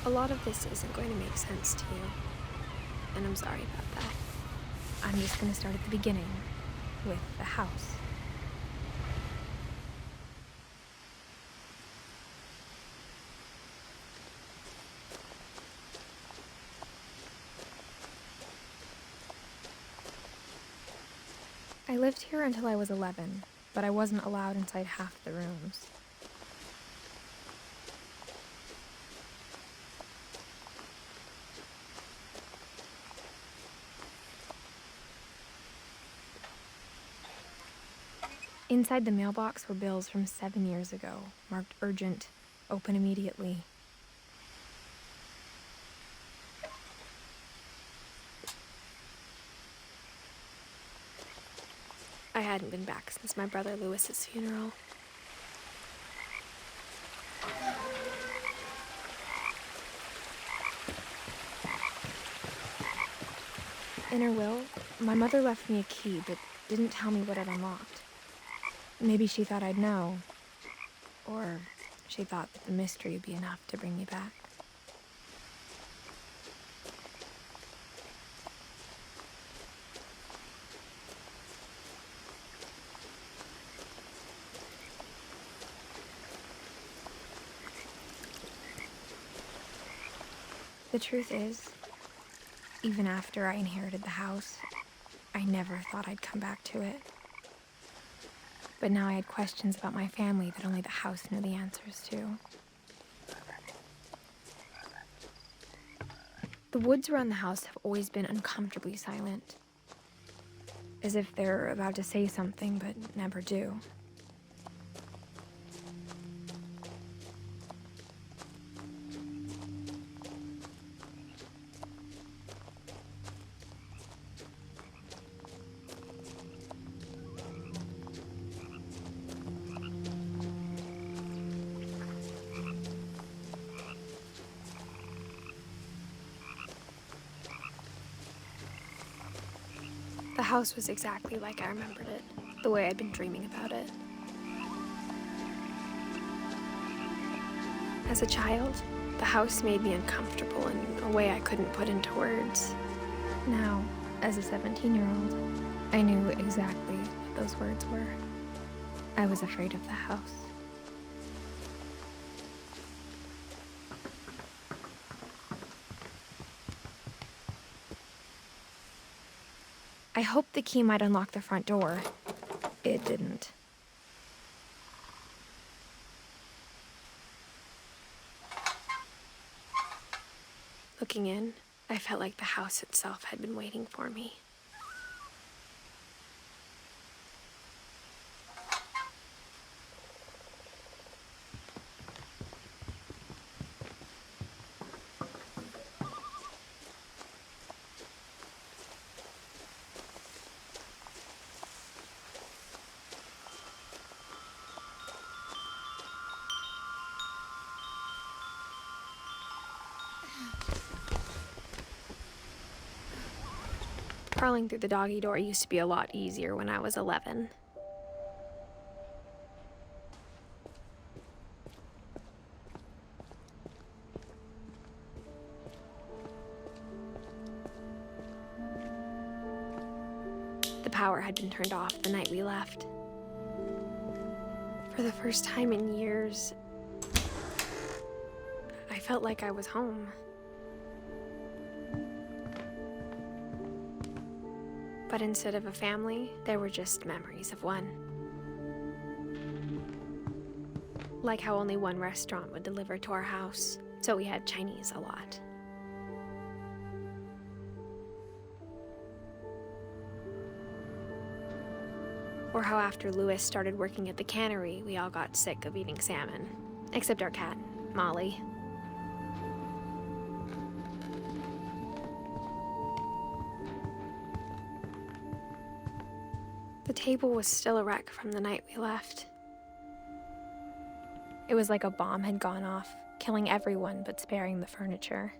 A lot of this isn't going to make sense to you, and I'm sorry about that. I'm just going to start at the beginning, with the house. I lived here until I was 11, but I wasn't allowed inside half the rooms. Inside the mailbox were bills from 7 years ago, marked urgent, open immediately. I hadn't been back since my brother Lewis's funeral. In her will, my mother left me a key, but didn't tell me what it unlocked. Maybe she thought I'd know, or she thought that the mystery would be enough to bring me back. The truth is, even after I inherited the house, I never thought I'd come back to it. But now I had questions about my family that only the house knew the answers to. The woods around the house have always been uncomfortably silent, as if they're about to say something but never do. The house was exactly like I remembered it, the way I'd been dreaming about it. As a child, the house made me uncomfortable in a way I couldn't put into words. Now, as a 17-year-old, I knew exactly what those words were. I was afraid of the house. I hoped the key might unlock the front door. It didn't. Looking in, I felt like the house itself had been waiting for me. Crawling through the doggy door used to be a lot easier when I was 11. The power had been turned off the night we left. For the first time in years, I felt like I was home. But instead of a family, there were just memories of one. Like how only one restaurant would deliver to our house, so we had Chinese a lot. Or how after Louis started working at the cannery, we all got sick of eating salmon. Except our cat, Molly. The table was still a wreck from the night we left. It was like a bomb had gone off, killing everyone but sparing the furniture.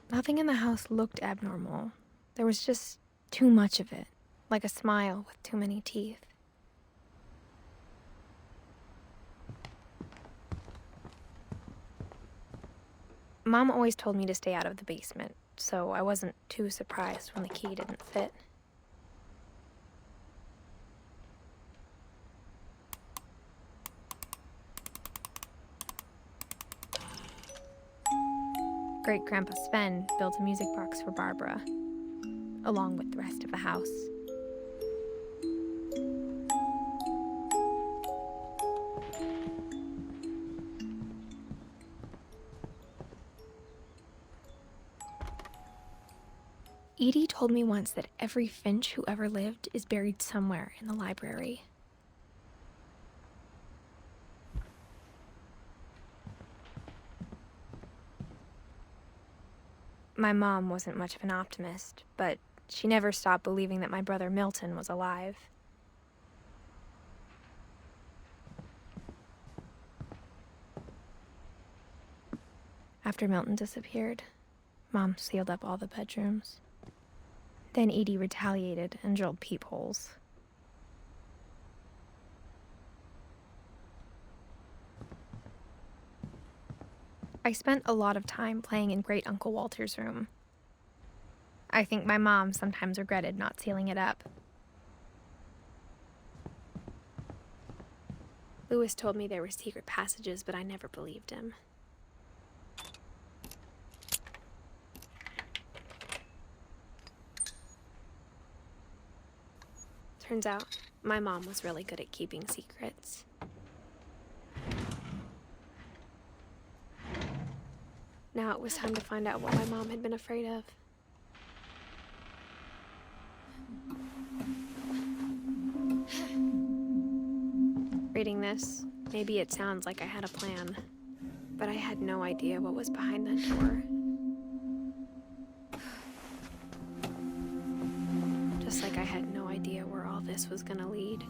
Nothing in the house looked abnormal. There was just too much of it, like a smile with too many teeth. Mom always told me to stay out of the basement, so I wasn't too surprised when the key didn't fit. Great-Grandpa Sven built a music box for Barbara, along with the rest of the house. Edie told me once that every Finch who ever lived is buried somewhere in the library. My mom wasn't much of an optimist, but she never stopped believing that my brother Milton was alive. After Milton disappeared, Mom sealed up all the bedrooms. Then Edie retaliated and drilled peepholes. I spent a lot of time playing in Great Uncle Walter's room. I think my mom sometimes regretted not sealing it up. Louis told me there were secret passages, but I never believed him. Turns out, my mom was really good at keeping secrets. Now it was time to find out what my mom had been afraid of. Reading this, maybe it sounds like I had a plan, but I had no idea what was behind that door. Just like I had no idea where all this was gonna lead.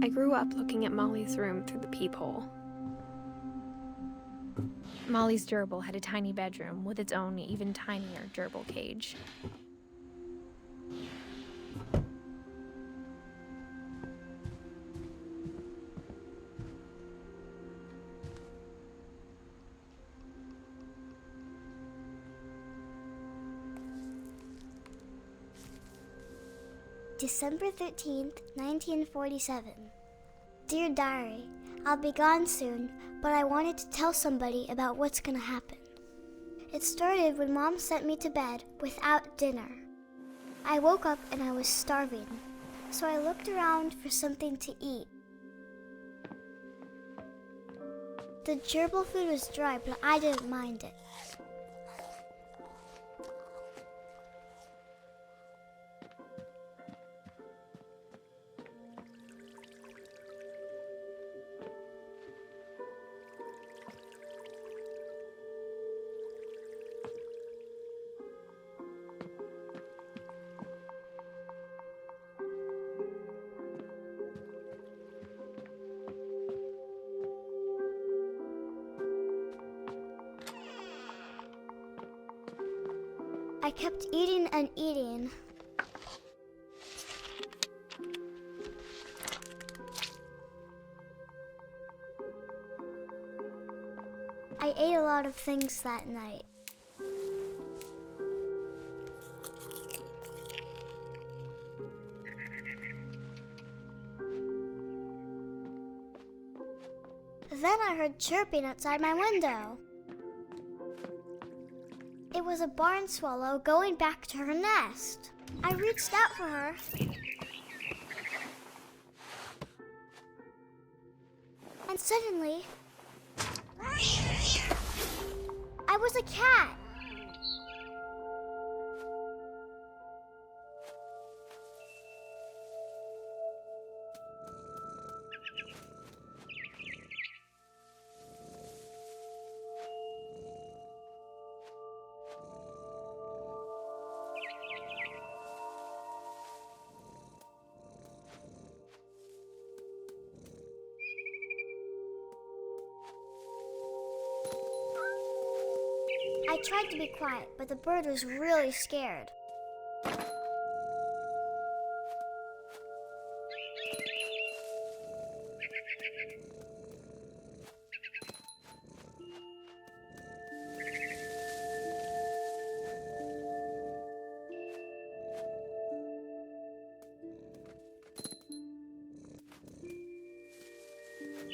I grew up looking at Molly's room through the peephole. Molly's gerbil had a tiny bedroom with its own even tinier gerbil cage. December 13th, 1947. Dear Diary, I'll be gone soon, but I wanted to tell somebody about what's gonna happen. It started when Mom sent me to bed without dinner. I woke up and I was starving, so I looked around for something to eat. The gerbil food was dry, but I didn't mind it. I kept eating and eating. I ate a lot of things that night. Then I heard chirping outside my window. It was a barn swallow going back to her nest. I reached out for her. And suddenly, I was a cat. I tried to be quiet, but the bird was really scared.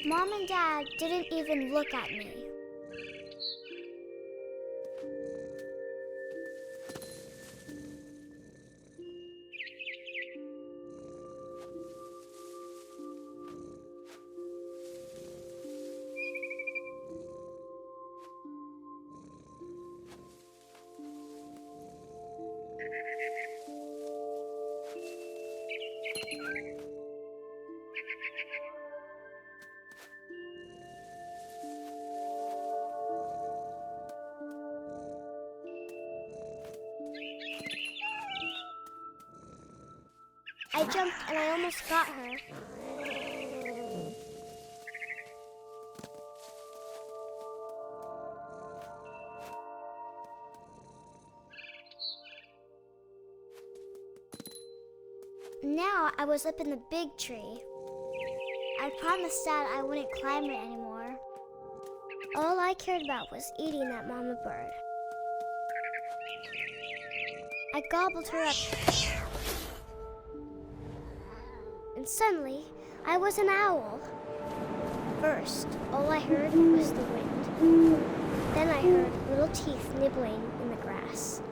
Mom and Dad didn't even look at me. I jumped and I almost got her. Now I was up in the big tree. I promised Dad I wouldn't climb it anymore. All I cared about was eating that mama bird. I gobbled her up. And suddenly, I was an owl. First, all I heard was the wind. Then I heard little teeth nibbling in the grass.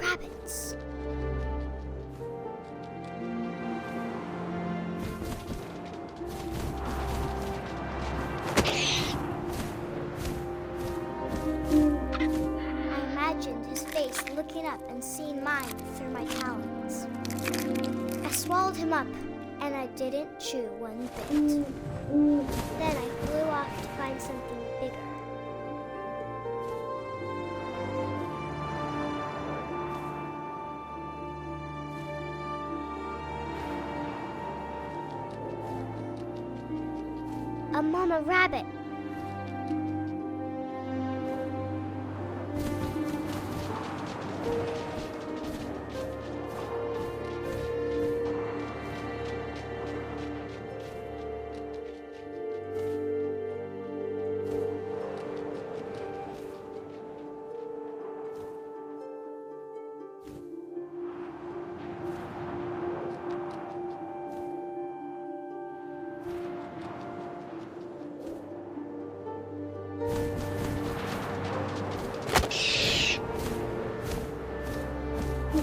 Rabbits. Looking up and seeing mine through my talons. I swallowed him up, and I didn't chew one bit. Then I flew off to find something bigger. A mama rabbit.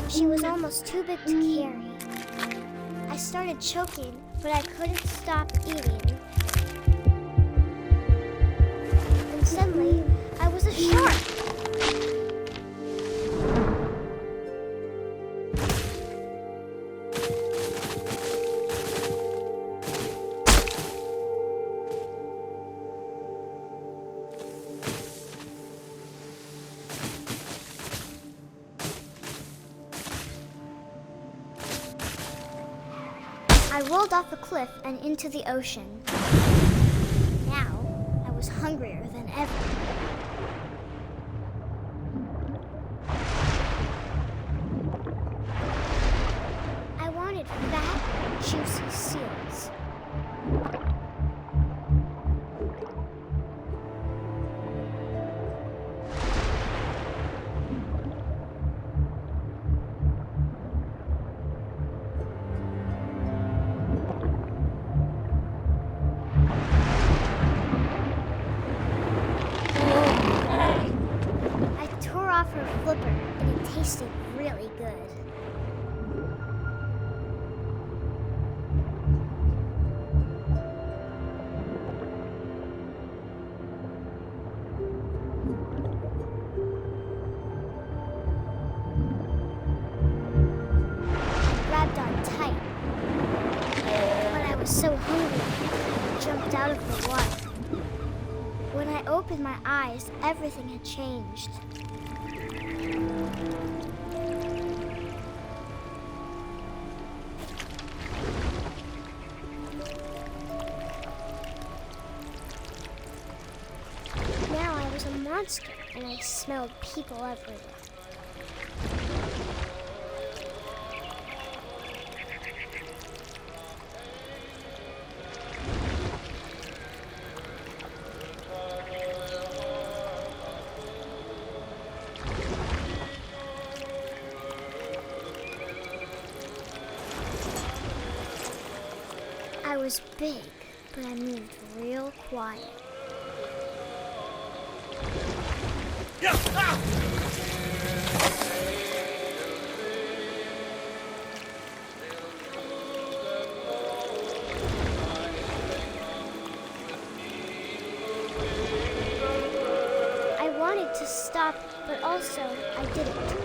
She was almost too big to carry. I started choking, but I couldn't stop eating. And suddenly, I was a shark. I rolled off the cliff and into the ocean. Now, I was hungrier than ever. I wanted fat, juicy seals. flipper, and it tasted really good. I grabbed on tight, but I was so hungry, I jumped out of the water. When I opened my eyes, everything had changed. Now I was a monster, and I smelled people everywhere. I was big, but I moved real quiet. I wanted to stop, but also I didn't.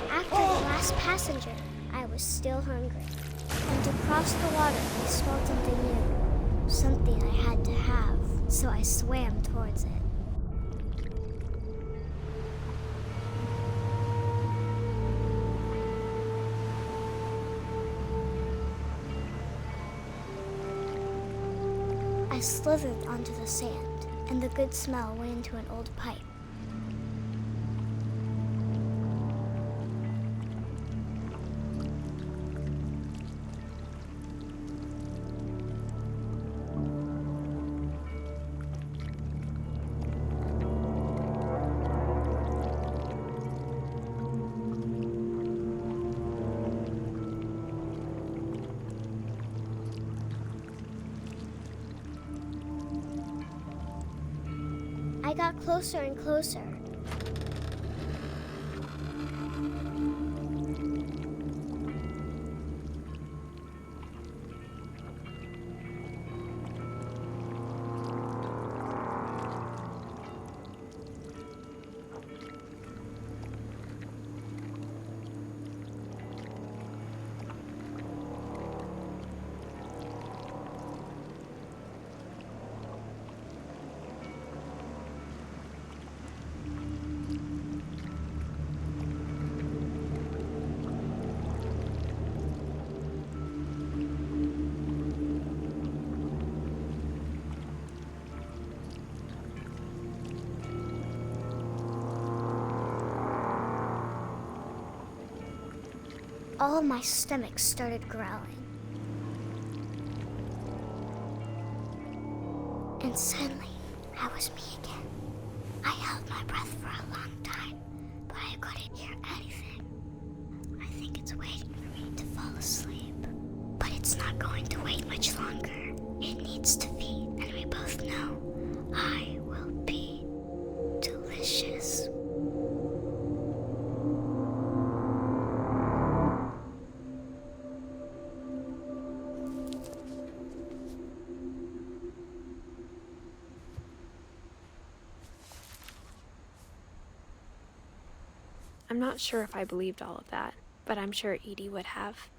After the last passenger, I was still hungry. And to cross the water, I smelled something new. Something I had to have, so I swam towards it. I slithered onto the sand, and the good smell went into an old pipe. I got closer and closer. All of my stomach started growling. And suddenly, I was me again. I held my breath for a long time, but I couldn't hear anything. I think it's waiting for me to fall asleep. But it's not going to wait much longer. It needs to feed, and we both know I will be delicious. I'm not sure if I believed all of that, but I'm sure Edie would have.